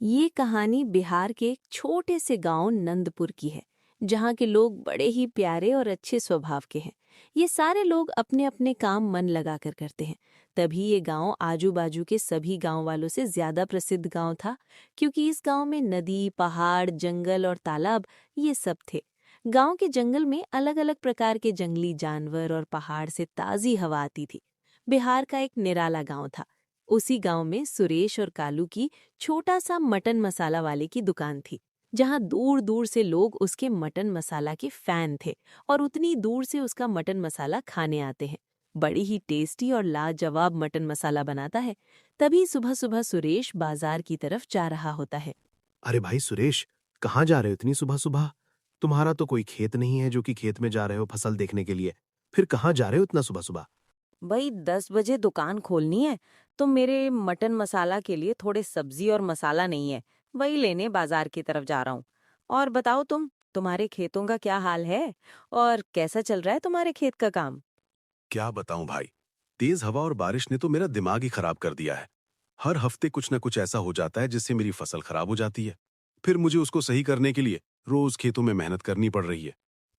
ये कहानी बिहार के एक छोटे से गांव नंदपुर की है, जहाँ के लोग बड़े ही प्यारे और अच्छे स्वभाव के हैं। ये सारे लोग अपने अपने काम मन लगाकर करते हैं। तभी ये गांव आजू बाजू के सभी गांव वालों से ज्यादा प्रसिद्ध गांव था, क्योंकि इस गांव में नदी, पहाड़, जंगल और तालाब ये सब थे। गांव के जंगल में अलग अलग प्रकार के जंगली जानवर और पहाड़ से ताजी हवा आती थी। बिहार का एक निराला गांव था। उसी गांव में सुरेश और कालू की छोटा सा मटन मसाला वाले की दुकान थी, जहां दूर दूर से लोग उसके मटन मसाला के फैन थे और उतनी दूर से उसका मटन मसाला खाने आते हैं। बड़ी ही टेस्टी और लाजवाब मटन मसाला बनाता है। तभी सुबह सुबह सुरेश बाजार की तरफ जा रहा होता है। अरे भाई सुरेश, कहाँ जा रहे हो इतनी सुबह सुबह? तुम्हारा तो कोई खेत नहीं है जो कि खेत में जा रहे हो फसल देखने के लिए। फिर कहाँ जा रहे हो इतना सुबह सुबह? भाई 10 बजे दुकान खोलनी है, तो मेरे मटन मसाला के लिए थोड़े सब्जी और मसाला नहीं है। वही लेने बाजार की तरफ जा रहा हूँ। और बताओ तुम्हारे खेतों का क्या हाल है? और कैसा चल रहा है तुम्हारे खेत का काम? क्या बताऊं भाई। तेज हवा और बारिश ने तो मेरा दिमाग ही खराब कर दिया है। हर हफ्ते कुछ न कुछ ऐसा हो जाता है जिससे मेरी फसल खराब हो जाती है। फिर मुझे उसको सही करने के लिए रोज खेतों में मेहनत करनी पड़ रही है।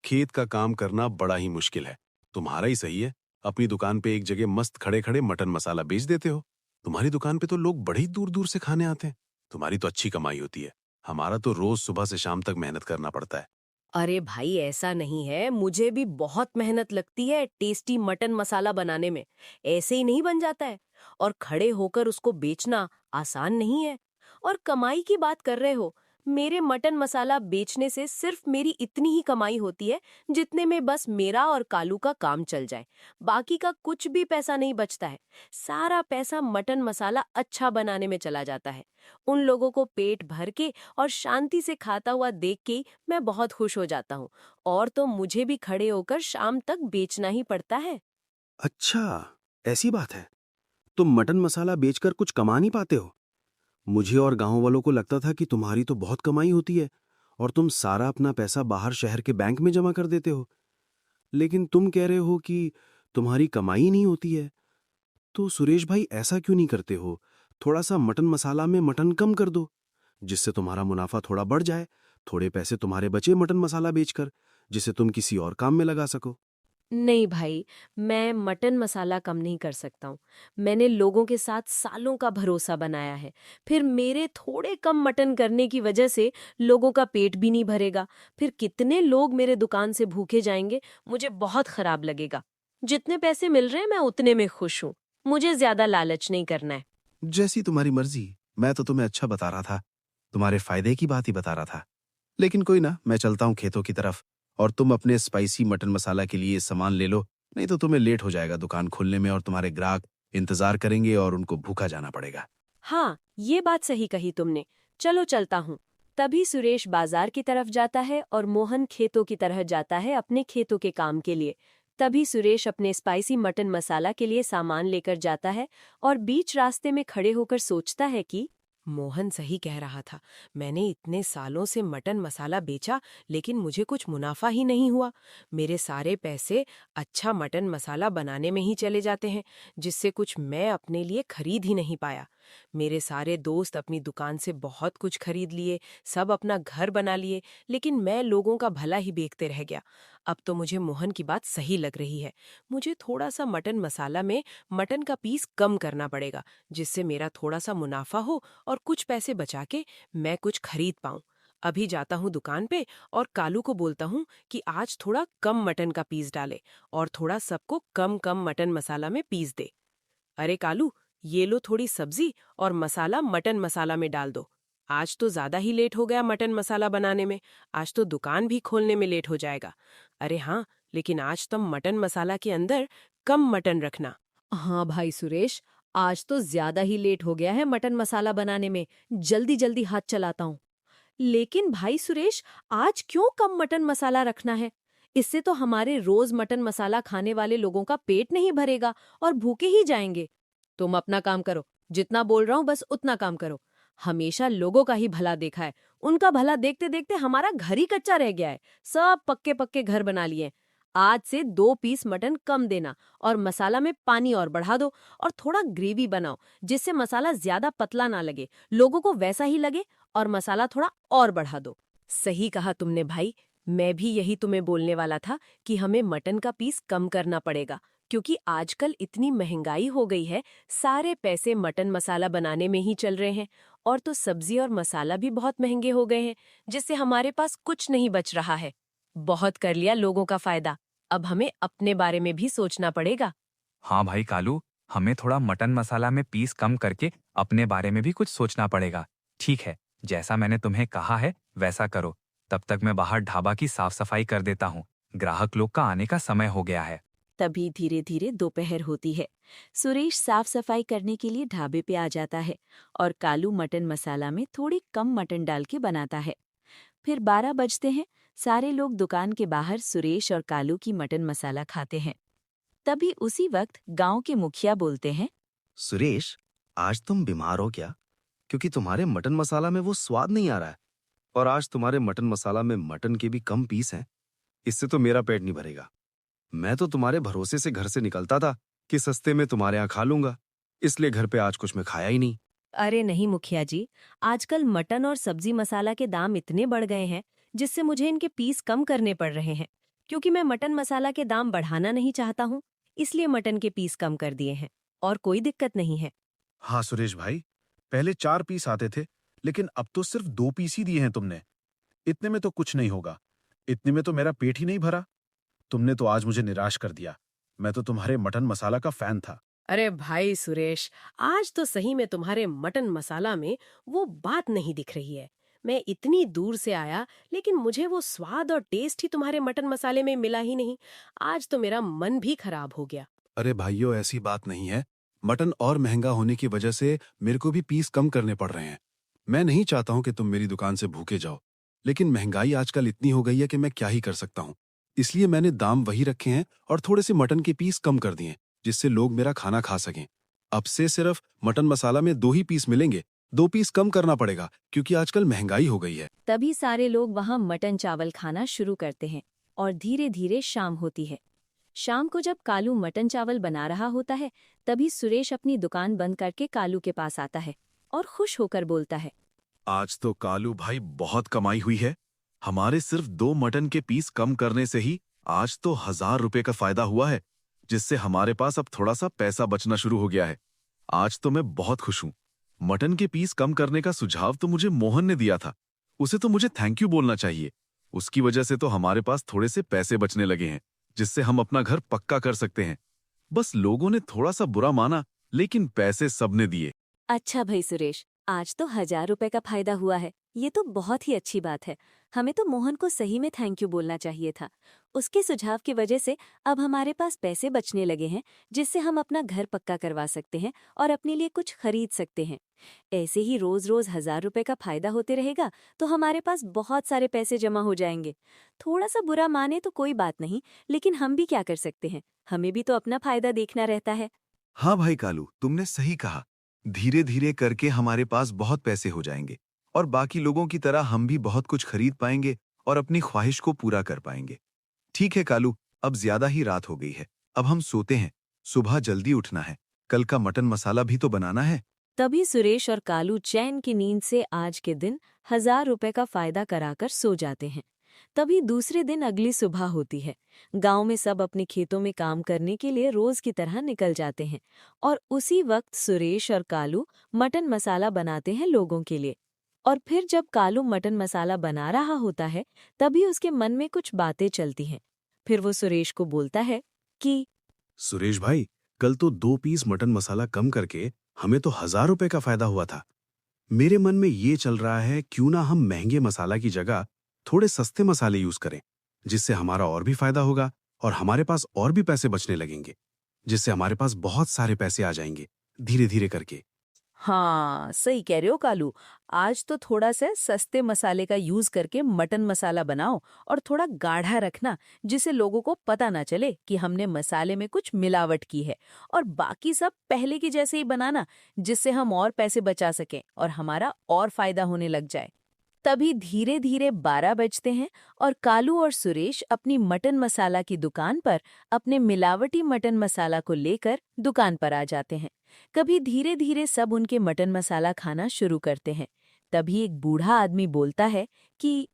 खेत का काम करना बड़ा ही मुश्किल है। तुम्हारा ही सही है, अपनी दुकान पे एक जगह मस्त खड़े खड़े मटन मसाला बेच देते हो। तुम्हारी दुकान पे तो लोग बड़ी ही दूर दूर से खाने आते हैं। तुम्हारी तो अच्छी कमाई होती है। हमारा तो रोज सुबह से शाम तक मेहनत करना पड़ता है। अरे भाई ऐसा नहीं है, मुझे भी बहुत मेहनत लगती है टेस्टी मटन मसाला बनाने में। ऐसे ही नहीं बन जाता है। और खड़े होकर उसको बेचना आसान नहीं है। और कमाई की बात कर रहे हो, मेरे मटन मसाला बेचने से सिर्फ मेरी इतनी ही कमाई होती है जितने में बस मेरा और कालू का काम चल जाए। बाकी का कुछ भी पैसा नहीं बचता है। सारा पैसा मटन मसाला अच्छा बनाने में चला जाता है। उन लोगों को पेट भर के और शांति से खाता हुआ देख के मैं बहुत खुश हो जाता हूँ। और तो मुझे भी खड़े होकर शाम तक बेचना ही पड़ता है। अच्छा, ऐसी बात है। तुम मटन मसाला बेचकर कुछ कमा नहीं पाते हो? मुझे और गांव वालों को लगता था कि तुम्हारी तो बहुत कमाई होती है और तुम सारा अपना पैसा बाहर शहर के बैंक में जमा कर देते हो। लेकिन तुम कह रहे हो कि तुम्हारी कमाई नहीं होती है। तो सुरेश भाई ऐसा क्यों नहीं करते हो? थोड़ा सा मटन मसाला में मटन कम कर दो, जिससे तुम्हारा मुनाफा थोड़ा बढ़ जाए। थोड़े पैसे तुम्हारे बचे मटन मसाला बेचकर, जिसे तुम किसी और काम में लगा सको। नहीं भाई, मैं मटन मसाला कम नहीं कर सकता हूँ। मैंने लोगों के साथ सालों का भरोसा बनाया है। फिर मेरे थोड़े कम मटन करने की वजह से लोगों का पेट भी नहीं भरेगा। फिर कितने लोग मेरे दुकान से भूखे जाएंगे, मुझे बहुत खराब लगेगा। जितने पैसे मिल रहे हैं मैं उतने में खुश हूँ। मुझे ज्यादा लालच नहीं करना है। जैसी तुम्हारी मर्जी। मैं तो तुम्हें अच्छा बता रहा था, तुम्हारे फायदे की बात ही बता रहा था। लेकिन कोई ना, मैं चलता हूँ खेतों की तरफ। और तुम अपने स्पाइसी मटन मसाला के लिए सामान ले लो, नहीं तो तुम्हें लेट हो जाएगा दुकान खोलने में और तुम्हारे ग्राहक इंतजार करेंगे और उनको भूखा जाना पड़ेगा। हाँ, ये बात सही कही तुमने। चलो चलता हूँ। तभी सुरेश बाजार की तरफ जाता है और मोहन खेतों की तरह जाता है अपने खेतों के काम के लिए। तभी सुरेश अपने स्पाइसी मटन मसाला के लिए सामान लेकर जाता है और बीच रास्ते में खड़े होकर सोचता है कि मोहन सही कह रहा था। मैंने इतने सालों से मटन मसाला बेचा, लेकिन मुझे कुछ मुनाफा ही नहीं हुआ। मेरे सारे पैसे अच्छा मटन मसाला बनाने में ही चले जाते हैं, जिससे कुछ मैं अपने लिए खरीद ही नहीं पाया। मेरे सारे दोस्त अपनी दुकान से बहुत कुछ खरीद लिए, सब अपना घर बना लिए, लेकिन मैं लोगों का भला ही देखते रह गया। अब तो मुझे मोहन की बात सही लग रही है। मुझे थोड़ा सा मटन मसाला में मटन का पीस कम करना पड़ेगा, जिससे मेरा थोड़ा सा मुनाफा हो और कुछ पैसे बचा के मैं कुछ खरीद पाऊं। अभी जाता हूँ दुकान पे और कालू को बोलता हूँ कि आज थोड़ा कम मटन का पीस डाले और थोड़ा सबको कम कम मटन मसाला में पीस दे। अरे कालू, ये लो थोड़ी सब्जी और मसाला मटन मसाला में डाल दो। आज तो ज्यादा ही लेट हो गया मटन मसाला बनाने में। आज तो दुकान भी खोलने में लेट हो जाएगा। अरे हाँ, लेकिन आज तुम मटन मसाला के अंदर कम मटन रखना। हाँ भाई सुरेश, आज तो ज्यादा ही लेट हो गया है मटन मसाला बनाने में। जल्दी जल्दी हाथ चलाता हूँ। लेकिन भाई सुरेश, आज क्यों कम मटन मसाला रखना है? इससे तो हमारे रोज मटन मसाला खाने वाले लोगों का पेट नहीं भरेगा और भूखे ही जाएंगे। तुम अपना काम करो, जितना बोल रहा हूं बस उतना काम करो। हमेशा लोगों का ही भला देखा है। उनका भला देखते देखते हमारा घर ही कच्चा रह गया है। सब पक्के पक्के घर बना लिए। आज से 2 पीस मटन कम देना और मसाला में पानी और बढ़ा दो और थोड़ा ग्रेवी बनाओ जिससे मसाला ज्यादा पतला ना लगे, लोगों को वैसा ही लगे, और मसाला थोड़ा और बढ़ा दो। सही कहा तुमने भाई, मैं भी यही तुम्हें बोलने वाला था कि हमें मटन का पीस कम करना पड़ेगा, क्योंकि आजकल इतनी महंगाई हो गई है, सारे पैसे मटन मसाला बनाने में ही चल रहे हैं, और तो सब्जी और मसाला भी बहुत महंगे हो गए हैं, जिससे हमारे पास कुछ नहीं बच रहा है। बहुत कर लिया लोगों का फायदा, अब हमें अपने बारे में भी सोचना पड़ेगा। हाँ भाई कालू, हमें थोड़ा मटन मसाला में पीस कम करके अपने बारे में भी कुछ सोचना पड़ेगा। ठीक है, जैसा मैंने तुम्हें कहा है वैसा करो। तब तक मैं बाहर ढाबा की साफ सफाई कर देता हूँ, ग्राहक लोग का आने का समय हो गया है। तभी धीरे धीरे दोपहर होती है। सुरेश साफ सफाई करने के लिए ढाबे पे आ जाता है और कालू मटन मसाला में थोड़ी कम मटन डाल के बनाता है। फिर 12 बजते हैं। सारे लोग दुकान के बाहर सुरेश और कालू की मटन मसाला खाते हैं। तभी उसी वक्त गांव के मुखिया बोलते हैं, सुरेश, आज तुम बीमार हो क्या? क्योंकि तुम्हारे मटन मसाला में वो स्वाद नहीं आ रहा है। और आज तुम्हारे मटन मसाला में मटन के भी कम पीस हैं। इससे तो मेरा पेट नहीं भरेगा। मैं तो तुम्हारे भरोसे से घर से निकलता था कि सस्ते में तुम्हारे यहाँ खा लूंगा, इसलिए घर पे आज कुछ मैं खाया ही नहीं। अरे नहीं मुखिया जी, आजकल मटन और सब्जी मसाला के दाम इतने बढ़ गए हैं जिससे मुझे इनके पीस कम करने पड़ रहे हैं। क्योंकि मैं मटन मसाला के दाम बढ़ाना नहीं चाहता हूँ, इसलिए मटन के पीस कम कर दिए हैं, और कोई दिक्कत नहीं है। हाँ सुरेश भाई, पहले 4 पीस आते थे, लेकिन अब तो सिर्फ 2 पीस ही दिए हैं तुमने। इतने में तो कुछ नहीं होगा, इतने में तो मेरा पेट ही नहीं भरा। तुमने तो आज मुझे निराश कर दिया। मैं तो तुम्हारे मटन मसाला का फैन था। अरे भाई सुरेश, आज तो सही में तुम्हारे मटन मसाला में वो बात नहीं दिख रही है। मैं इतनी दूर से आया, लेकिन मुझे वो स्वाद और टेस्ट ही तुम्हारे मटन मसाले में मिला ही नहीं। आज तो मेरा मन भी खराब हो गया। अरे भाइयों, ऐसी बात नहीं है। मटन और महंगा होने की वजह से मेरे को भी पीस कम करने पड़ रहे हैं। मैं नहीं चाहता हूं कि तुम मेरी दुकान से भूखे जाओ, लेकिन महंगाई आजकल इतनी हो गई है कि मैं क्या ही कर सकता हूं। इसलिए मैंने दाम वही रखे हैं और थोड़े से मटन के पीस कम कर दिए, जिससे लोग मेरा खाना खा सकें। अब से सिर्फ मटन मसाला में 2 ही पीस मिलेंगे। 2 पीस कम करना पड़ेगा, क्योंकि आजकल महंगाई हो गई है। तभी सारे लोग वहां मटन चावल खाना शुरू करते हैं और धीरे धीरे शाम होती है। शाम को जब कालू मटन चावल बना रहा होता है, तभी सुरेश अपनी दुकान बंद करके कालू के पास आता है और खुश होकर बोलता है, आज तो कालू भाई बहुत कमाई हुई है। हमारे सिर्फ 2 मटन के पीस कम करने से ही आज तो 1000 रुपए का फायदा हुआ है, जिससे हमारे पास अब थोड़ा सा पैसा बचना शुरू हो गया है। आज तो मैं बहुत खुश हूँ। मटन के पीस कम करने का सुझाव तो मुझे मोहन ने दिया था। उसे तो मुझे थैंक यू बोलना चाहिए। उसकी वजह से तो हमारे पास थोड़े से पैसे बचने लगे हैं, जिससे हम अपना घर पक्का कर सकते हैं। बस लोगों ने थोड़ा सा बुरा माना, लेकिन पैसे सबने दिए। अच्छा भाई सुरेश, आज तो 1000 रुपए का फायदा हुआ है। ये तो बहुत ही अच्छी बात है। हमें तो मोहन को सही में थैंक यू बोलना चाहिए था। उसके सुझाव की वजह से अब हमारे पास पैसे बचने लगे हैं, जिससे हम अपना घर पक्का करवा सकते हैं और अपने लिए कुछ खरीद सकते हैं। ऐसे ही रोज रोज 1000 रुपए का फायदा होते रहेगा तो हमारे पास बहुत सारे पैसे जमा हो जाएंगे। थोड़ा सा बुरा माने तो कोई बात नहीं, लेकिन हम भी क्या कर सकते हैं, हमें भी तो अपना फायदा देखना रहता है। हाँ भाई कालू, तुमने सही कहा। धीरे धीरे करके हमारे पास बहुत पैसे हो जाएंगे और बाकी लोगों की तरह हम भी बहुत कुछ खरीद पाएंगे और अपनी ख्वाहिश को पूरा कर पाएंगे। ठीक है कालू, अब ज्यादा ही रात हो गई है। अब हम सोते हैं। सुबह जल्दी उठना है। कल का मटन मसाला भी तो बनाना है। तभी सुरेश और कालू चैन की नींद से आज के दिन 1000 रुपए का फायदा कराकर सो जाते हैं। तभी दूसरे दिन अगली सुबह होती है। गांव में सब अपने खेतों में काम करने के लिए रोज की तरह निकल जाते हैं और उसी वक्त सुरेश और कालू मटन मसाला बनाते हैं लोगों के लिए। और फिर जब कालू मटन मसाला बना रहा होता है, तभी उसके मन में कुछ बातें चलती हैं। फिर वो सुरेश को बोलता है कि सुरेश भाई, कल तो 2 पीस मटन मसाला कम करके हमें तो 1000 रुपए का फायदा हुआ था। मेरे मन में ये चल रहा है, क्यों ना हम महंगे मसाला की जगह थोड़े सस्ते मसाले यूज करें, जिससे हमारा और भी फायदा होगा और हमारे पास और भी पैसे बचने लगेंगे, जिससे हमारे पास बहुत सारे पैसे आ जाएंगे धीरे धीरे करके। हाँ सही कह रहे हो कालू, आज तो थोड़ा सा सस्ते मसाले का यूज करके मटन मसाला बनाओ और थोड़ा गाढ़ा रखना, जिससे लोगों को पता ना चले कि हमने मसाले में कुछ मिलावट की है। और बाकी सब पहले की जैसे ही बनाना, जिससे हम और पैसे बचा सकें और हमारा और फायदा होने लग जाए। तभी धीरे धीरे 12 बजते हैं और कालू और सुरेश अपनी मटन मसाला की दुकान पर अपने मिलावटी मटन मसाला को लेकर दुकान पर आ जाते हैं। कभी धीरे धीरे सब उनके मटन मसाला खाना शुरू करते हैं। तभी एक बूढ़ा आदमी बोलता है कि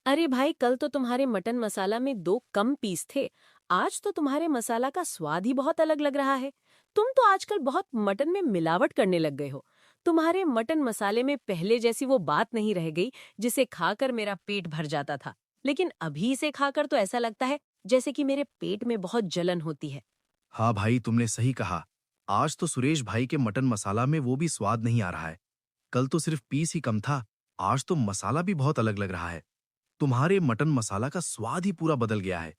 अरे भाई, कल तो तुम्हारे मटन मसाला में 2 कम पीस थे। आज तो तुम्हारे मसाला का स्वाद ही बहुत अलग लग रहा है। तुम तो आजकल बहुत मटन में मिलावट करने लग गए हो। तुम्हारे मटन मसाले में पहले जैसी वो बात नहीं रह गई जिसे खाकर मेरा पेट भर जाता था। लेकिन अभी इसे खाकर तो ऐसा लगता है जैसे कि मेरे पेट में बहुत जलन होती है। हाँ भाई, तुमने सही कहा। आज तो सुरेश भाई के मटन मसाला में वो भी स्वाद नहीं आ रहा है। कल तो सिर्फ पीस ही कम था, आज तो मसाला भी बहुत अलग लग रहा है। तुम्हारे मटन मसाला का स्वाद ही पूरा बदल गया है।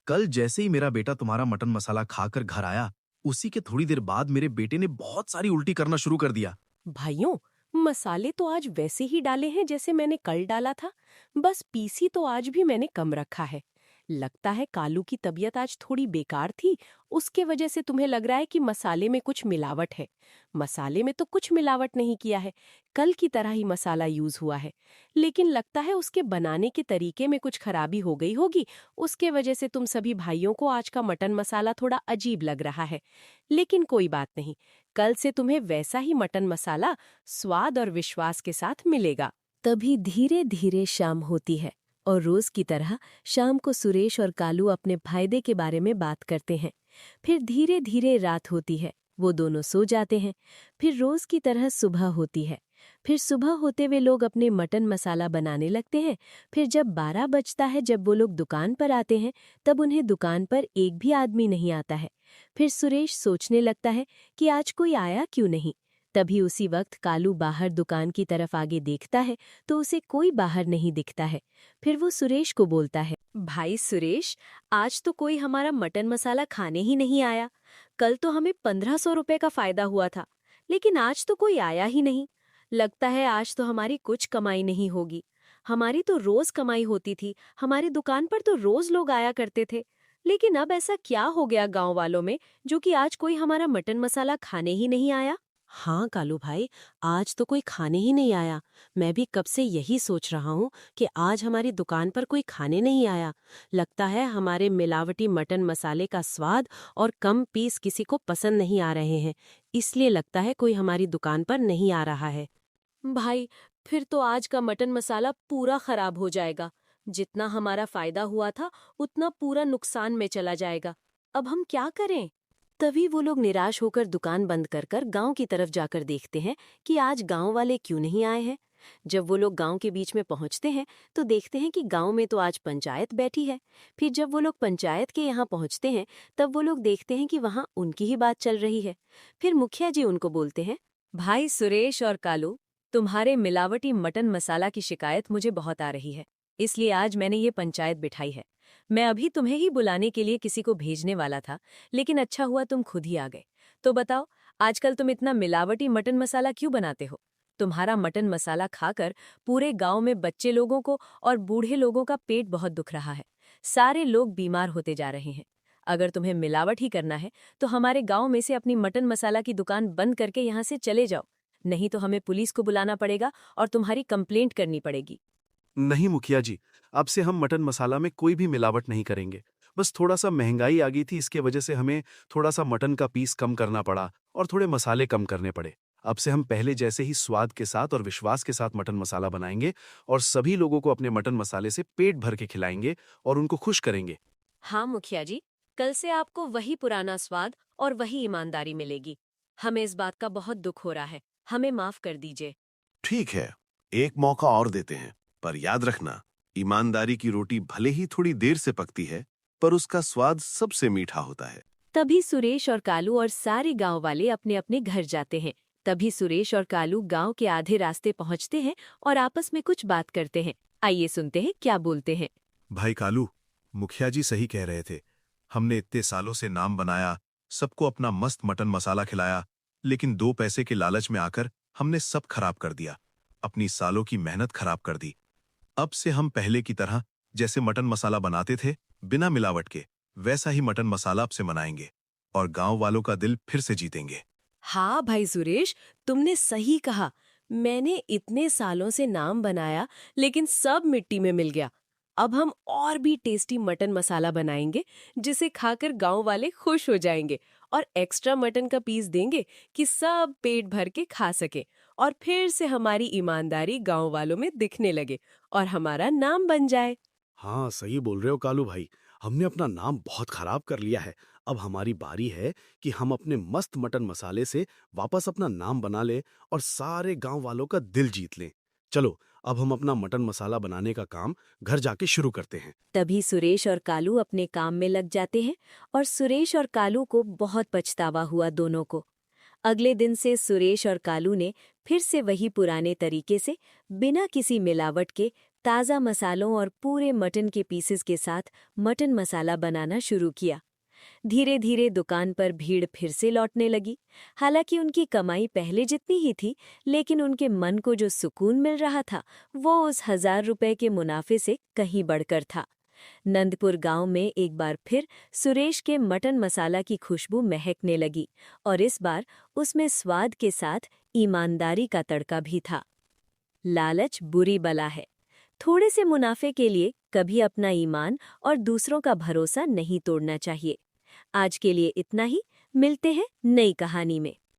कल जैसे ही मेरा बेटा तुम्हारा मटन मसाला खाकर घर आया, उसी के थोड़ी देर बाद मेरे बेटे ने बहुत सारी उल्टी करना शुरू कर दिया। भाइयों, मसाले तो आज वैसे ही डाले हैं जैसे मैंने कल डाला था। बस पीसी तो आज भी मैंने कम रखा है। लगता है कालू की तबीयत आज थोड़ी बेकार थी, उसके वजह से तुम्हें लग रहा है कि मसाले में कुछ मिलावट है। मसाले में तो कुछ मिलावट नहीं किया है, कल की तरह ही मसाला यूज हुआ है। लेकिन लगता है उसके बनाने के तरीके में कुछ खराबी हो गई होगी, उसके वजह से तुम सभी भाइयों को आज का मटन मसाला थोड़ा अजीब लग रहा है। लेकिन कोई बात नहीं, कल से तुम्हें वैसा ही मटन मसाला स्वाद और विश्वास के साथ मिलेगा। तभी धीरे धीरे शाम होती है और रोज की तरह शाम को सुरेश और कालू अपने फायदे के बारे में बात करते हैं। फिर धीरे धीरे रात होती है, वो दोनों सो जाते हैं। फिर रोज की तरह सुबह होती है। फिर सुबह होते हुए लोग अपने मटन मसाला बनाने लगते हैं। फिर जब 12 बजता है, जब वो लोग दुकान पर आते हैं, तब उन्हें दुकान पर एक भी आदमी नहीं आता है। फिर सुरेश सोचने लगता है कि आज कोई आया क्यों नहीं। तभी उसी वक्त कालू बाहर दुकान की तरफ आगे देखता है तो उसे कोई बाहर नहीं दिखता है। फिर वो सुरेश को बोलता है, भाई सुरेश, आज तो कोई हमारा मटन मसाला खाने ही नहीं आया। कल तो हमें 1500 रुपए का फायदा हुआ था, लेकिन आज तो कोई आया ही नहीं। लगता है आज तो हमारी कुछ कमाई नहीं होगी। हमारी तो रोज कमाई होती थी, हमारी दुकान पर तो रोज लोग आया करते थे। लेकिन अब ऐसा क्या हो गया गांव वालों में जो कि आज कोई हमारा मटन मसाला खाने ही नहीं आया? हाँ कालू भाई, आज तो कोई खाने ही नहीं आया। मैं भी कब से यही सोच रहा हूँ कि आज हमारी दुकान पर कोई खाने नहीं आया। लगता है हमारे मिलावटी मटन मसाले का स्वाद और कम पीस किसी को पसंद नहीं आ रहे हैं, इसलिए लगता है कोई हमारी दुकान पर नहीं आ रहा है। भाई, फिर तो आज का मटन मसाला पूरा खराब हो जाएगा। जितना हमारा फायदा हुआ था उतना पूरा नुकसान में चला जाएगा। अब हम क्या करें? तभी वो लोग निराश होकर दुकान बंद कर कर गांव की तरफ जाकर देखते हैं कि आज गांव वाले क्यों नहीं आए हैं। जब वो लोग गांव के बीच में पहुंचते हैं तो देखते हैं कि गांव में तो आज पंचायत बैठी है। फिर जब वो लोग पंचायत के यहाँ पहुंचते हैं तब वो लोग देखते हैं कि वहाँ उनकी ही बात चल रही है। फिर मुखिया जी उनको बोलते हैं, भाई सुरेश और कालू, तुम्हारे मिलावटी मटन मसाला की शिकायत मुझे बहुत आ रही है, इसलिए आज मैंने ये पंचायत बिठाई है। मैं अभी तुम्हें ही बुलाने के लिए किसी को भेजने वाला था, लेकिन अच्छा हुआ तुम खुद ही आ गए। तो बताओ, आजकल तुम इतना मिलावटी मटन मसाला क्यों बनाते हो? तुम्हारा मटन मसाला खाकर पूरे गांव में बच्चे लोगों को और बूढ़े लोगों का पेट बहुत दुख रहा है। सारे लोग बीमार होते जा रहे हैं। अगर तुम्हें मिलावट ही करना है तो हमारे गांव में से अपनी मटन मसाला की दुकान बंद करके यहाँ से चले जाओ, नहीं तो हमें पुलिस को बुलाना पड़ेगा और तुम्हारी कंप्लेंट करनी पड़ेगी। नहीं मुखिया जी, अब से हम मटन मसाला में कोई भी मिलावट नहीं करेंगे। बस थोड़ा सा महंगाई आ गई थी, इसके वजह से हमें थोड़ा सा मटन का पीस कम करना पड़ा और थोड़े मसाले कम करने पड़े। अब से हम पहले जैसे ही स्वाद के साथ और विश्वास के साथ मटन मसाला बनाएंगे और सभी लोगों को अपने मटन मसाले से पेट भर के खिलाएंगे और उनको खुश करेंगे। हाँ मुखिया जी, कल से आपको वही पुराना स्वाद और वही ईमानदारी मिलेगी। हमें इस बात का बहुत दुख हो रहा है, हमें माफ कर दीजिए। ठीक है, एक मौका और देते हैं, पर याद रखना, ईमानदारी की रोटी भले ही थोड़ी देर से पकती है, पर उसका स्वाद सबसे मीठा होता है। तभी सुरेश और कालू और सारे गांव वाले अपने अपने घर जाते हैं। तभी सुरेश और कालू गांव के आधे रास्ते पहुंचते हैं और आपस में कुछ बात करते हैं। आइए सुनते हैं क्या बोलते हैं। भाई कालू, मुखिया जी सही कह रहे थे। हमने इतने सालों से नाम बनाया, सबको अपना मस्त मटन मसाला खिलाया, लेकिन 2 पैसे के लालच में आकर हमने सब खराब कर दिया, अपनी सालों की मेहनत खराब कर दी। अब से हम पहले की तरह जैसे मटन मसाला बनाते थे बिना मिलावट के, वैसा ही मटन मसाला अब से बनाएंगे और गांव वालों का दिल फिर से जीतेंगे। हाँ भाई सुरेश, तुमने सही कहा। मैंने इतने सालों से नाम बनाया लेकिन सब मिट्टी में मिल गया। अब हम और भी टेस्टी मटन मसाला बनाएंगे जिसे खाकर गांव वाले खुश हो जाएंगे और एक्स्ट्रा मटन का पीस देंगे कि सब पेट भर के खा सके और फिर से हमारी ईमानदारी गांव वालों में दिखने लगे और हमारा नाम बन जाए। हाँ, सही बोल रहे हो कालू भाई। हमने अपना नाम बहुत खराब कर लिया है। अब हमारी बारी है कि हम अपने मस्त मटन मसाले से वापस अपना नाम बना लें और सारे गांव वालों का दिल जीत लें। चलो, अब हम अपना मटन मसाला बनाने का काम घर जाके शुरू करते हैं। तभी सुरेश और कालू अपने काम में लग जाते हैं और सुरेश और कालू को बहुत पछतावा हुआ दोनों को। अगले दिन से सुरेश और कालू ने फिर से वही पुराने तरीके से बिना किसी मिलावट के ताज़ा मसालों और पूरे मटन के पीसेस के साथ मटन मसाला बनाना शुरू किया। धीरे धीरे दुकान पर भीड़ फिर से लौटने लगी। हालांकि उनकी कमाई पहले जितनी ही थी, लेकिन उनके मन को जो सुकून मिल रहा था वो उस 1000 रुपए के मुनाफे से कहीं बढ़कर था। नंदपुर गांव में एक बार फिर सुरेश के मटन मसाला की खुशबू महकने लगी और इस बार उसमें स्वाद के साथ ईमानदारी का तड़का भी था। लालच बुरी बला है। थोड़े से मुनाफे के लिए कभी अपना ईमान और दूसरों का भरोसा नहीं तोड़ना चाहिए। आज के लिए इतना ही। मिलते हैं नई कहानी में।